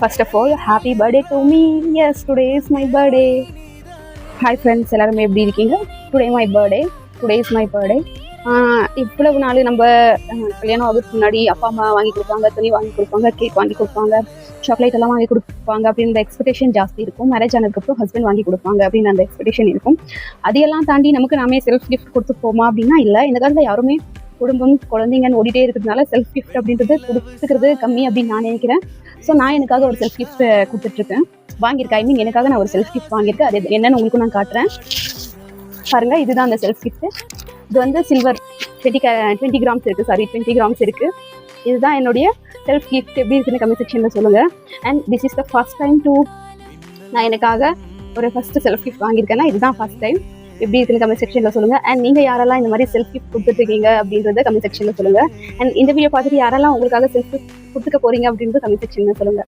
First of all, happy birthday to me. Yes, today is my birthday. Hi friends, எல்லாரும் எப்படி இருக்கீங்க? Today my birthday. Today is my birthday. இவ்வளவு நாள் நம்ம கல்யாணம் ஆகிறதுக்கு முன்னாடி அப்பா அம்மா வாங்கி கொடுப்பாங்க, துணி வாங்கி கொடுப்பாங்க, கேக் வாங்கி கொடுப்பாங்க, சாக்லேட் எல்லாம் வாங்கி கொடுப்பாங்க அப்படின்ற எக்ஸ்பெக்டேஷன் ஜாஸ்தி இருக்கும். மேரேஜ் ஆனதுக்கப்புறம் ஹஸ்பண்ட் வாங்கி கொடுப்பாங்க அப்படின்னு அந்த எக்ஸ்பெக்டேஷன் இருக்கும். அதையெல்லாம் தாண்டி நமக்கு நாமே செல்ஃப் கிஃப்ட் கொடுத்து போமா அப்படின்னா இல்லை. இந்த காலத்தில் யாருமே குடும்பம் குழந்தைங்கன்னு ஓடிட்டே இருக்கிறதுனால செல்ஃப் கிஃப்ட் அப்படின்றது கொடுத்துக்கிறது கம்மி அப்படின்னு நான் நினைக்கிறேன். ஸோ நான் எனக்காக ஒரு செல்ஃப் கிஃப்ட் கொடுத்துட்ருக்கேன், வாங்கியிருக்கேன். ஐ மீன் எனக்காக நான் ஒரு செல்ஃப் கிஃப்ட் வாங்கியிருக்கேன். அது என்னன்னு உங்களுக்கு நான் காட்டுறேன் பாருங்க. இதுதான் அந்த செல்ஃப் கிஃப்ட். இது வந்து சில்வர் 20 கிராம்ஸ் இருக்குது. 20 கிராம்ஸ் இருக்குது. இதுதான் என்னுடைய செல்ஃப் கிஃப்ட். எப்படி இருக்குன்னு கமெண்ட் செக்ஷனில் சொல்லுங்கள். And this is the first time நான் எனக்காக ஒரு ஃபர்ஸ்ட் செல்ஃப் கிஃப்ட் வாங்கியிருக்கேன்னா இதுதான் ஃபர்ஸ்ட் டைம். எப்படி இருக்குன்னு கமெண்ட் செக்ஷனில் சொல்லுங்கள். அண்ட் நீங்கள் யாரெல்லாம் இந்த மாதிரி செல்ஃப் கிஃப்ட் கொடுத்துருக்கீங்க அப்படின்றத கமெண்ட் செக்ஷனில் சொல்லுங்கள். அண்ட் இந்த வீடியோ பார்த்துட்டு யாரெல்லாம் உங்களுக்காக செல்ஃப் கிஃப்ட் கொடுத்துக்க போகிறீங்க அப்படின்றத கமெண்ட் செக்ஷனில் சொல்லுங்கள்.